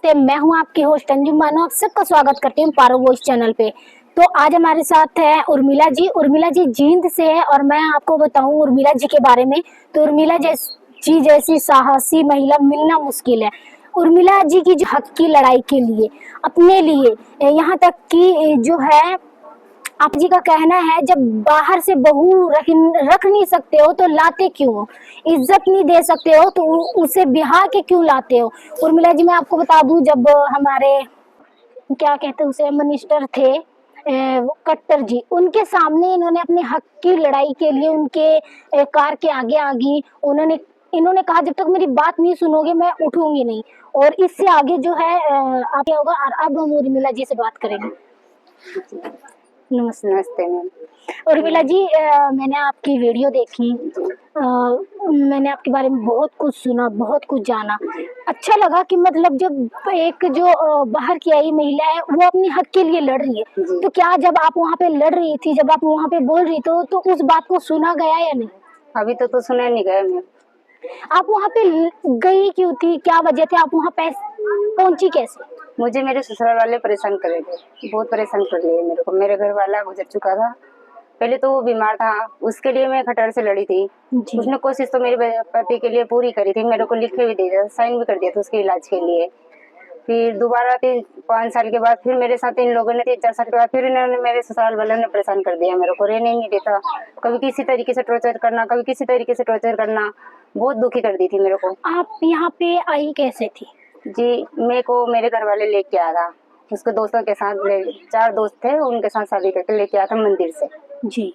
नमस्ते, मैं हूं आपकी होस्ट अंजुम बानो। आप सबका स्वागत करती हूं पारो वॉइस चैनल पे। तो आज हमारे साथ है उर्मिला जी। उर्मिला जी जींद से है और मैं आपको बताऊं उर्मिला जी के बारे में। तो उर्मिला जी जैसी साहसी महिला मिलना मुश्किल है। उर्मिला जी की जो हक की लड़ाई के लिए, अपने लिए, यहाँ तक कि जो है आप जी का कहना है, जब बाहर से बहू रख नहीं सकते हो तो लाते क्यों हो? इज्जत नहीं दे सकते हो तो उसे बिहार के क्यों लाते हो? उर्मिला जी, मैं आपको बता दूं, जब हमारे क्या कहते हैं उसे मिनिस्टर थे कट्टर जी, उनके सामने इन्होंने अपने हक की लड़ाई के लिए उनके कार के आगे आगी इन्होंने कहा जब तक मेरी बात नहीं सुनोगे मैं उठूंगी नहीं। और इससे आगे जो है आप क्या होगा। और अब हम उर्मिला जी से बात करेंगे। नमस्ते। नमस्ते मैम। उर्मिला जी, मैंने आपकी वीडियो देखी। मैंने आपके बारे में बहुत कुछ सुना, बहुत कुछ जाना। अच्छा लगा कि मतलब जब एक जो बाहर की आई महिला है वो अपने हक के लिए लड़ रही है, तो क्या जब आप वहाँ पे लड़ रही थी, जब आप वहाँ पे बोल रही तो उस बात को सुना गया या नहीं? अभी तो सुना नहीं गया मैम। आप वहाँ पे गई क्यों थी? क्या वजह थी? आप वहाँ पे पहुंची कैसे? मुझे मेरे ससुराल वाले परेशान कर रहे थे, बहुत परेशान कर लिए मेरे को। मेरे घर वाला गुजर चुका था, पहले तो वो बीमार था, उसके लिए मैं खटर से लड़ी थी। उसने कोशिश तो मेरे पति के लिए पूरी करी थी, मेरे को लिखे भी दिया, साइन भी कर दिया था उसके इलाज के लिए। फिर दोबारा 5 साल के बाद फिर मेरे साथ इन लोगों ने 3-4 साल के बाद फिर इन्होंने मेरे ससुराल वालों ने परेशान कर दिया, मेरे को रहने नहीं देता। कभी किसी तरीके से टॉर्चर करना, कभी किसी तरीके से टॉर्चर करना, बहुत दुखी कर दी थी मेरे को। आप यहाँ पे आई कैसे थी? जी, मेरे को मेरे घर वाले लेके आया था, उसके दोस्तों के साथ 4 दोस्त थे, उनके साथ शादी करके लेके आया था मंदिर से जी।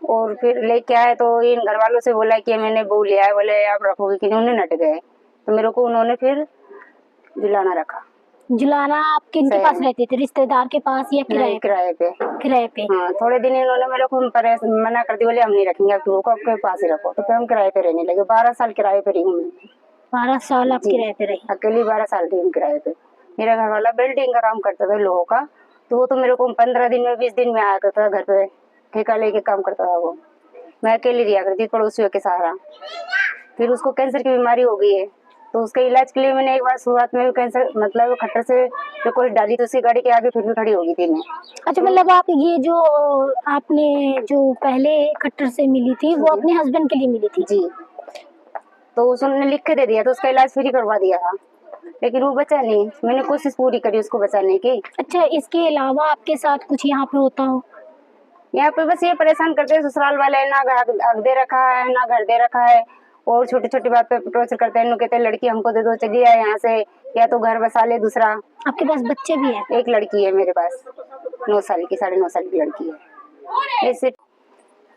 और फिर लेके आए तो इन घर वालों से बोला कि मैंने बहू लिया है, बोले आप रखोगे कि नहीं, उन्हें नट गए। तो मेरे को उन्होंने फिर जुलाना रखा। जुलाना आप किनके पास रहते थे? रिश्तेदार के पास या किराए पे? किराए पे। हाँ, थोड़े दिन इन्होंने मेरे को मना कर दिया, बोले हम नहीं रखेंगे आपकी बहू को, आपके पास ही रखो। तो फिर हम किराए पे रहने लगे। 12 साल किराए पे रही हूँ मैं। 12 साल आप किराए पे रही? अकेली 12 साल रही हूँ किराए पे। मेरा घर वाला बिल्डिंग का काम करता था, लोगों का, तो वो तो मेरे को 15 दिन में 20 दिन में आया करता था घर पे, ठेका लेके काम करता था वो। मैं अकेली रिया करती पड़ोसियों के सहारा। फिर उसको कैंसर की बीमारी हो गई है, तो उसके इलाज के लिए मैंने एक बार शुरुआत में कैंसर मतलब खट्टर से जो कोई डाली तो उसकी गाड़ी के आगे फिर भी खड़ी हो गई थी मैं। अच्छा, मतलब आप ये जो आपने जो पहले खट्टर से मिली थी वो अपने हस्बैंड के लिए मिली थी? जी। तो उसने लिख के दे दिया, तो उसका इलाज फ्री करवा दिया था, लेकिन वो बचा नहीं। मैंने कोशिश पूरी करी उसको बचाने की। अच्छा, इसके अलावा आपके साथ कुछ यहाँ पे होता हो? यहाँ पे बस ये परेशान करते हैं ससुराल वाले, ना हक दे रखा है ना घर दे रखा है, और छोटी छोटी बात पे टॉर्चर करते हैं। कहते हैं लड़की हमको दे दो, चलिए यहाँ से, या तो घर बसा ले दूसरा। आपके पास बच्चे भी हैं? एक लड़की है मेरे पास, 9 साल की, 9.5 साल की लड़की है। ऐसे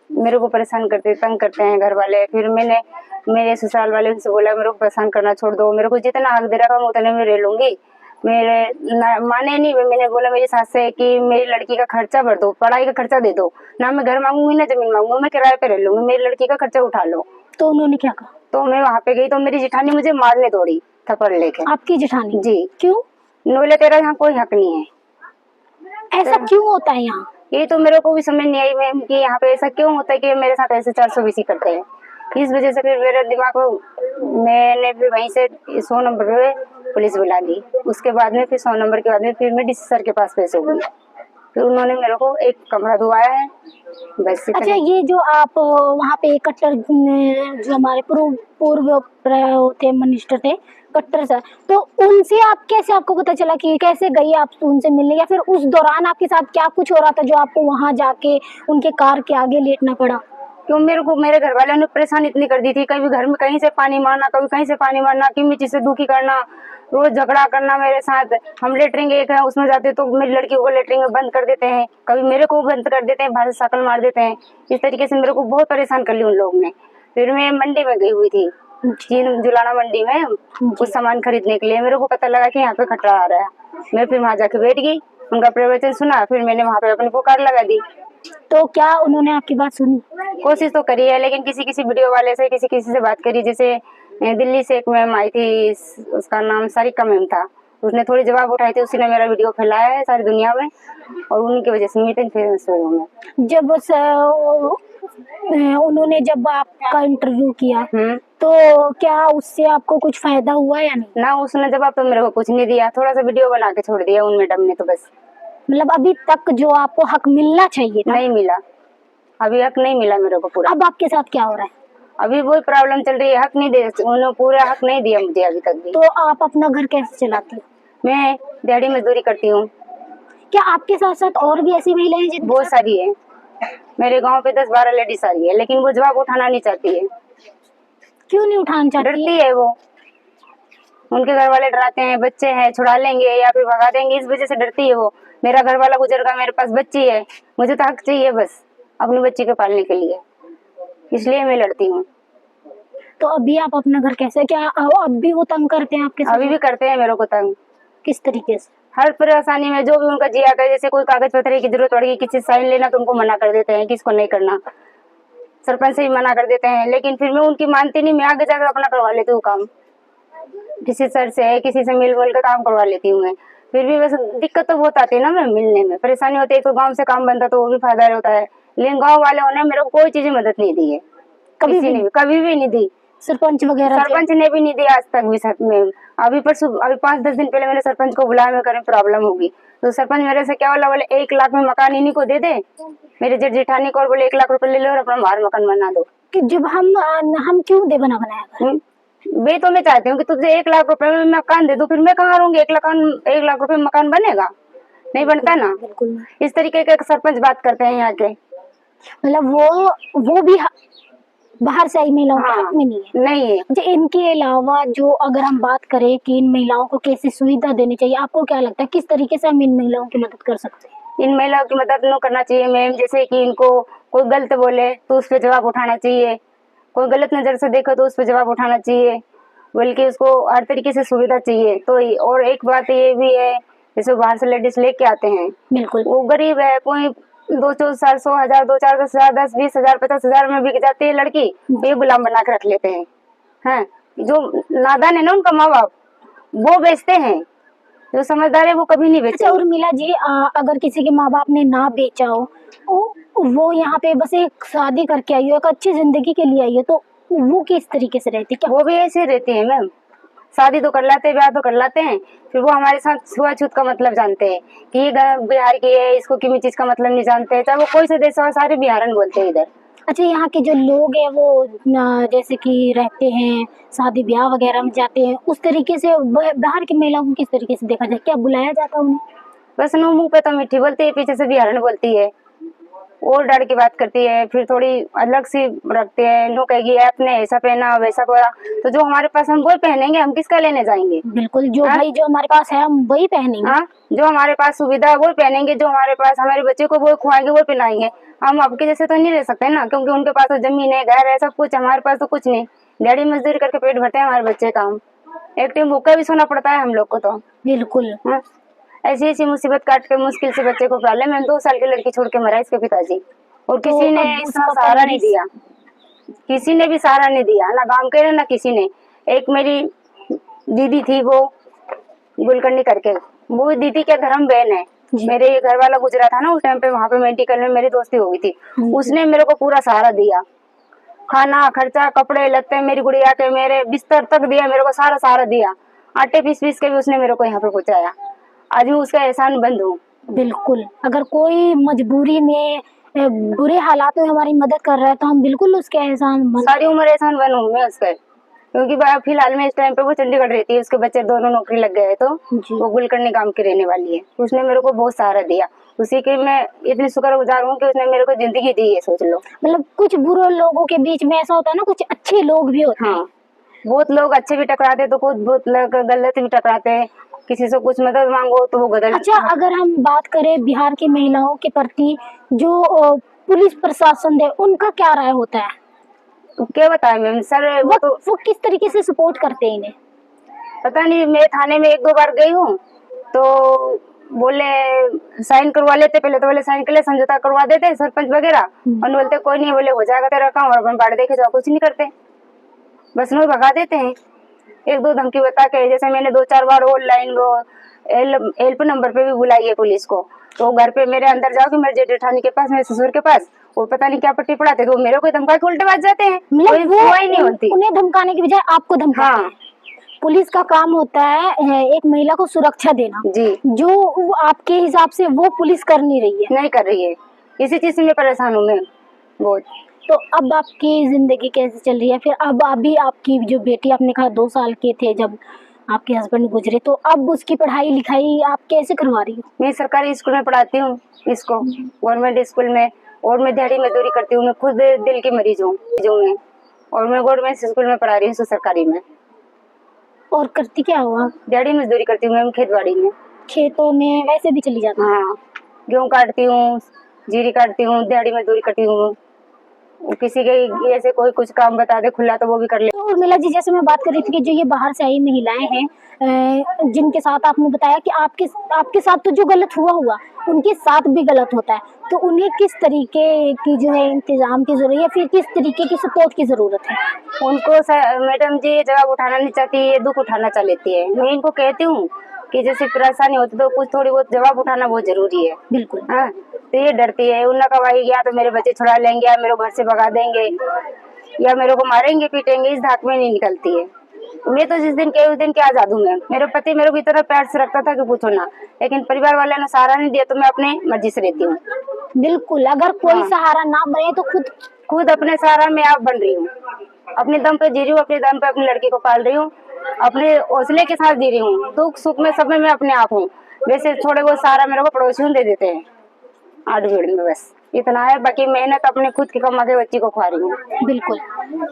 मेरे को परेशान करते, तंग करते हैं घर वाले। फिर मैंने मेरे ससुराल वाले उनसे बोला मेरे को परेशान करना छोड़ दो, मेरे को जितना हक दे रखा मैं उतने में रह लूंगी। मेरे माने नहीं। मैंने बोला मेरी सास से कि मेरी लड़की का खर्चा भर दो, पढ़ाई का खर्चा दे दो, ना मैं घर मांगूंगी ना जमीन मांगूंगी, मैं किराए पे रह लूंगी, मेरी लड़की का खर्चा उठा लो। तो उन्होंने क्या कहा? तो मैं वहाँ पे गई तो मेरी जेठानी मुझे मारने दौड़ी थप्पड़ लेके। आपकी जेठानी? जी। क्यों? बोले तेरा यहाँ कोई हक नहीं है। ऐसा क्यों होता है यहाँ? ये तो मेरे को भी समझ नहीं आई मैम कि यहाँ पे ऐसा क्यों होता है कि मेरे साथ ऐसे 420 करते हैं। इस वजह से फिर मेरे दिमाग को, मैंने फिर वहीं से 100 नंबर पे पुलिस बुला ली। उसके बाद में फिर 100 नंबर के बाद में फिर मैं डीसी सर के पास पेश हो गई। फिर उन्होंने मेरे को एक कमरा दुआया है बस। अच्छा, ये जो आप वहाँ पे कट्टर जो हमारे पूर्व थे मिनिस्टर थे कट्टर सर, तो उनसे आप कैसे, आपको पता चला कि कैसे गई आप उनसे मिलने, या फिर उस दौरान आपके साथ क्या कुछ हो रहा था जो आपको वहाँ जाके उनके कार के आगे लेटना पड़ा? क्यों मेरे को मेरे घर वालों ने परेशान इतनी कर दी थी, कभी घर में कहीं से पानी मारना, कभी कहीं से पानी मारना, किसी चीज से दुखी करना, रोज झगड़ा करना मेरे साथ। हम लेटरिंग एक है उसमें जाते तो मेरी लड़की को लेटरिंग में बंद कर देते हैं, कभी मेरे को बंद कर देते हैं, बाहर से साकल मार देते हैं। इस तरीके से मेरे को बहुत परेशान कर लिया उन लोगों ने। फिर मैं मंडी में गई हुई थी, जुलाना मंडी में, कुछ सामान खरीदने के लिए। मेरे को पता लगा कि यहाँ पे खतरा आ रहा है। मैं फिर वहां जाके बैठ गई, उनका प्रवचन पुकार फिर मैंने वहां पे अपनी पुकार लगा दी। तो क्या उन्होंने आपकी बात सुनी? कोशिश तो करी है, लेकिन किसी किसी वीडियो वाले से, किसी किसी से बात करी। जैसे दिल्ली से एक मैम आई थी, उसका नाम सारिका मैम था, उसने थोड़ी जवाब उठाई थी, उसी ने मेरा वीडियो फैलाया है सारी दुनिया में, और उन्हीं की वजह से मैं इतनी फेमस हुई हूँ। जब उन्होंने जब आपका इंटरव्यू किया तो क्या उससे आपको कुछ फायदा हुआ या नहीं? ना उसने जवाब तो मेरे को कुछ नहीं दिया, थोड़ा सा वीडियो बना के छोड़ दिया उन मैडम ने तो बस। मतलब अभी तक जो आपको हक मिलना चाहिए था, नहीं मिला, अभी हक नहीं मिला मेरे को पूरा। अब आपके साथ क्या हो रहा है? अभी वही प्रॉब्लम चल रही है, हक नहीं दे, उन्होंने पूरा हक नहीं दिया मुझे अभी तक भी। तो आप अपना घर कैसे चलाती हो? मैं दिहाड़ी मजदूरी करती हूँ। क्या आपके साथ साथ और भी ऐसी महिलाएं हैं जिनके बहुत साथ- सारी है, मेरे गांव पे 10-12 लेडीज सारी है, लेकिन वो जवाब उठाना नहीं चाहती है, क्यों नहीं उठाना चाहती? डरती है वो। उनके घर वाले डराते हैं, बच्चे हैं छुड़ा लेंगे या फिर भगा देंगे, इस वजह से डरती है वो। मेरा घर वाला गुजर गया, मेरे पास बच्ची है, मुझे तो हक चाहिए बस अपनी बच्ची को पालने के लिए, इसलिए मैं लड़ती हूँ। तो अभी आप अपना घर कैसे, क्या अब भी वो तंग करते हैं आपके साथ? अभी भी करते हैं मेरे को तंग, किस तरीके से? हर परेशानी में जो भी उनका जी आता है, जैसे कोई कागज पत्र की जरूरत पड़ गई, किसी साइन लेना तो उनको मना कर देते हैं, किसको नहीं करना, सरपंच से भी मना कर देते हैं, लेकिन फिर मैं उनकी मानती नहीं, मैं आगे जाकर अपना करवा लेती हूँ काम, किसी सर से किसी से मिल के काम करवा लेती हूँ मैं। फिर भी वैसे दिक्कत तो बहुत आती है ना, मैं मिलने में परेशानी होती है, तो गांव से काम बनता तो वो भी फायदा होता है, लेकिन गांव वाले ने मेरे को कोई चीज मदद नहीं दी है, कभी किसी ने भी कभी भी नहीं दी, सरपंच वगैरह से? सरपंच ने भी नहीं दिया आज तक भी सर में। अभी परसों, अभी 5-10 दिन पहले मैंने सरपंच को बुलाया, मैं करें प्रॉब्लम होगी, तो सरपंच मेरे से क्या बोला, बोले 1 लाख में मकान इन्हीं को दे दे, मेरे जेठ जेठानी को, और बोले 1 लाख रुपए ले लो और अपना बाहर मकान बना दो। कि जब हम क्यों दे बनाया घर? मैं तो मैं चाहती हूँ कि तुझे 1 लाख रुपए में मकान दे दो, फिर मैं कहाँ रहूंगी, 1 लाख रुपए में मकान बनेगा? नहीं बनता ना। बिल्कुल। इस तरीके के सरपंच बात करते हैं यहाँ के। मतलब वो भी बाहर से आई महिलाओं के हक में नहीं है? नहीं है। अच्छा, इनके अलावा जो अगर हम बात करें कि इन महिलाओं को कैसी सुविधा देनी चाहिए, आपको क्या लगता है किस तरीके से हम इन महिलाओं की मदद कर सकते हैं? इन महिलाओं की मदद न करना चाहिए मैम, जैसे कि इनको कोई गलत बोले तो उस पर जवाब उठाना चाहिए, कोई गलत नजर से देखो तो उस पर जवाब उठाना चाहिए, बल्कि उसको हर तरीके से सुविधा चाहिए। तो और एक बात ये भी है, जैसे बाहर से लेडीज लेके आते हैं, बिल्कुल। वो गरीब है, कोई 200-400,000, 2-4-10,000, 10-20,000, 50,000 में बिक जाती है लड़की, ये गुलाम बना के रख लेते हैं। हैं जो नादान है ना उनका माँ बाप, वो बेचते हैं, जो समझदार है वो कभी नहीं अच्छा बेचते। उर्मिला जी, अगर किसी के माँ बाप ने ना बेचा हो, वो यहाँ पे बस एक शादी करके आई हो, एक अच्छी जिंदगी के लिए आई हो, तो वो किस तरीके से रहती? क्या वो भी ऐसे रहते हैं मैम, शादी तो कर लाते हैं, ब्याह तो कर लाते हैं, फिर वो हमारे साथ छुआछूत का मतलब जानते हैं कि ये बिहार की है, इसको किसी चीज का मतलब नहीं जानते हैं, चाहे वो कोई से देश हो, सारे बिहारन बोलते हैं इधर। अच्छा, यहाँ के जो लोग हैं वो जैसे कि रहते हैं, शादी ब्याह वगैरह में जाते हैं, उस तरीके से बाहर की महिलाओं को किस तरीके से देखा जाए, क्या बुलाया जाता है उन्हें? बस नो मुंह पे तो मीठी बोलती है, पीछे से बिहारन बोलती है, और डर की बात करती है, फिर थोड़ी अलग सी रखते हैं, नो कहेगी आपने ऐसा पहना वैसा पहना, तो जो हमारे पास हम वही पहनेंगे, हम किसका लेने जाएंगे? बिल्कुल, जो भाई जो हमारे पास है हम वही पहनेंगे। हाँ, जो हमारे पास सुविधा है वो पहनेंगे, जो हमारे पास हमारे बच्चे को वो खुआएंगे वो पिलाएंगे। हम आपके जैसे तो नहीं रह सकते ना, क्योंकि उनके पास तो जमीन है, घर है, सब कुछ, हमारे पास तो कुछ नहीं, दिहाड़ी मजदूरी करके पेट भरते हैं हमारे बच्चे का, एक टाइम भूखा भी सोना पड़ता है हम लोग को तो। बिल्कुल। हाँ? ऐसी ऐसी मुसीबत काट के मुश्किल से बच्चे को पाले। मैंने 2 साल की लड़की छोड़ के मरा इसके पिताजी, और किसी ने अब इसका उसका सहारा नहीं दिया, किसी ने भी सहारा नहीं दिया, ना गांव के ना किसी ने। एक मेरी दीदी थी, वो गुलकर्णी करके, वो दीदी क्या धर्म बहन है, मेरे घर वाला गुजरा था ना उस टाइम पे, वहाँ पे मेडिकल में मेरी दोस्ती हो गई थी, उसने मेरे को पूरा सहारा दिया, खाना खर्चा कपड़े लत्ते, मेरी गुड़िया के मेरे बिस्तर तक दिया, मेरे को सारा सहारा दिया, आटे पीस के भी उसने मेरे को यहाँ पे पहुंचाया। आज मैं उसका एहसान बंद हूँ। बिल्कुल, अगर कोई मजबूरी में बुरे हालात में हमारी मदद कर रहा है तो हम बिल्कुल उसके एहसान सारी उम्र एहसान बन हूँ मैं उसका, क्योंकि फिलहाल में इस टाइम पे वो चंडीगढ़ रहती है, उसके बच्चे दोनों नौकरी लग गए हैं, तो वो गुलकर्णी गांव की रहने वाली है, उसने मेरे को बहुत सहारा दिया, उसी के मैं इतनी शुक्रगुजार हूँ कि उसने मेरे को जिंदगी दी है, सोच लो। मतलब कुछ बुरे लोगों के बीच में ऐसा होता है ना, कुछ अच्छे लोग भी होते हैं। हाँ, बहुत लोग अच्छे भी टकराते तो कुछ बहुत लोग गलत भी टकराते हैं, किसी से कुछ मदद मांगो तो वो गलत। अच्छा, अगर हम बात करें बिहार की महिलाओं के प्रति जो पुलिस प्रशासन है, उनका क्या राय होता है? क्या बताए मैम सर, वो किस तरीके से सपोर्ट करते हैं इन्हें? पता नहीं, मैं थाने में 1-2 बार गई हूँ, तो बोले साइन करवा लेते, पहले तो बोले साइन के लिए समझौता करवा देते सरपंच वगैरह, और बोलते कोई नहीं, बोले हो जाएगा तेरा काम, और अपन बाढ़ देखे जाओ, कुछ नहीं करते, बस नो भगा देते हैं। 1-2 धमकी बता के, जैसे मैंने 2-4 बार ऑनलाइन वो हेल्प नंबर पे भी बुलाई है पुलिस को, तो घर पे मेरे अंदर जाओगे, मेरे जेठानी के पास, मेरे ससुर के पास, वो पता नहीं क्या पट्टी पढ़ाते, तो मेरे को धमका के उल्टे बात जाते हैं, मतलब कोई सुनवाई नहीं होती। उन्हें धमकाने की बजाय आपको धमकाते हाँ हैं। पुलिस का काम होता है एक महिला को सुरक्षा देना, जी, जो वो आपके हिसाब से वो पुलिस कर नहीं रही है। नहीं कर रही है, इसी चीज से मैं परेशान हूँ मैं बहुत। तो अब आपकी जिंदगी कैसे चल रही है फिर? अब अभी आपकी जो बेटी, आपने कहा 2 साल के थे जब आपके हस्बैंड गुजरे, तो अब उसकी पढ़ाई लिखाई आप कैसे करवा रही हो? मैं सरकारी स्कूल में पढ़ाती हूँ इसको, गवर्नमेंट स्कूल में, और मैं दिहाड़ी मजदूरी करती हूँ। मैं खुद दिल की मरीज हूँ जो मैं, और मैं गवर्नमेंट स्कूल में पढ़ा रही हूँ सरकारी में। और करती क्या हो आप? दिहाड़ी मजदूरी करती हूँ मैम, खेतबाड़ी में। खेतों में वैसे भी चली जाती हूँ। हाँ, गेहूँ काटती हूँ, जीरी काटती हूँ, दिहाड़ी मजदूरी करती हूँ। किसी के ऐसे कोई कुछ काम बता दे खुला तो वो भी कर ले। तो उर्मिला जी, जैसे मैं बात कर रही थी कि जो ये बाहर से आई महिलाएं हैं, जिनके साथ आपने बताया कि आपके साथ तो जो गलत हुआ उनके साथ भी गलत होता है, तो उन्हें किस तरीके की जो है इंतजाम की जरूरत है, फिर किस तरीके की सपोर्ट की जरूरत है? उनको मैडम जी ये जवाब उठाना नहीं चाहती, ये दुख उठाना चाह लेती है। मैं इनको कहती हूँ कि जैसे परेशानी होती तो कुछ थोड़ी बहुत जवाब उठाना बहुत जरूरी है। बिल्कुल। हाँ, तो ये डरती है, उन्हें कमाई गया तो मेरे बच्चे छुड़ा लेंगे, या मेरे घर से भगा देंगे, या मेरे को मारेंगे पीटेंगे, इस धाक में नहीं निकलती है। मैं तो जिस दिन के उस दिन क्या आजाद हूँ मैं। मेरे पति मेरे को इतना प्यार से रखता था कि पूछो ना, लेकिन परिवार वाले ने सहारा नहीं दिया, तो मैं अपने मर्जी से रहती हूँ। बिल्कुल, अगर कोई हाँ। सहारा ना बने तो खुद अपने सहारा में आप बन रही हूँ, अपने दम पे जी रही हूँ, अपने दम पे अपनी लड़की को पाल रही हूँ, अपने हौसले के साथ जी रही हूँ। दुख सुख में सब में मैं अपने आप हूँ। वैसे थोड़े बहुत सहारा मेरे को पड़ोसियों दे देते हैं, आड़ भीड़ में, बस इतना है। बाकी मेहनत अपने खुद की कमा के बच्ची को खा रही हूँ। बिल्कुल।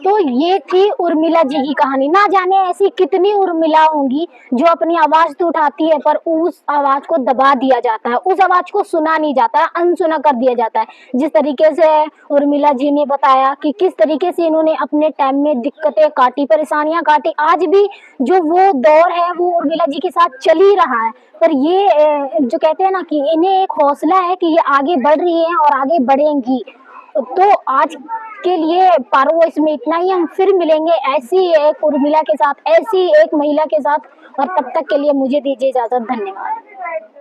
तो ये थी उर्मिला जी की कहानी। ना जाने ऐसी कितनी उर्मिला होंगी जो अपनी आवाज तो उठाती है, पर उस आवाज को दबा दिया जाता है, उस आवाज को सुना नहीं जाता है, अनसुना कर दिया जाता है। जिस तरीके से उर्मिला जी ने बताया कि किस तरीके से इन्होंने अपने टाइम में दिक्कतें काटी, परेशानियां काटी, आज भी जो वो दौर है वो उर्मिला जी के साथ चल ही रहा है। पर ये जो कहते हैं ना कि इन्हें एक हौसला है कि ये आगे बढ़ रही है और आगे बढ़ेंगी। तो आज के लिए पारो वॉइस में इतना ही। हम फिर मिलेंगे ऐसी एक उर्मिला के साथ, ऐसी एक महिला के साथ, और तब तक के लिए मुझे दीजिए इजाजत। धन्यवाद।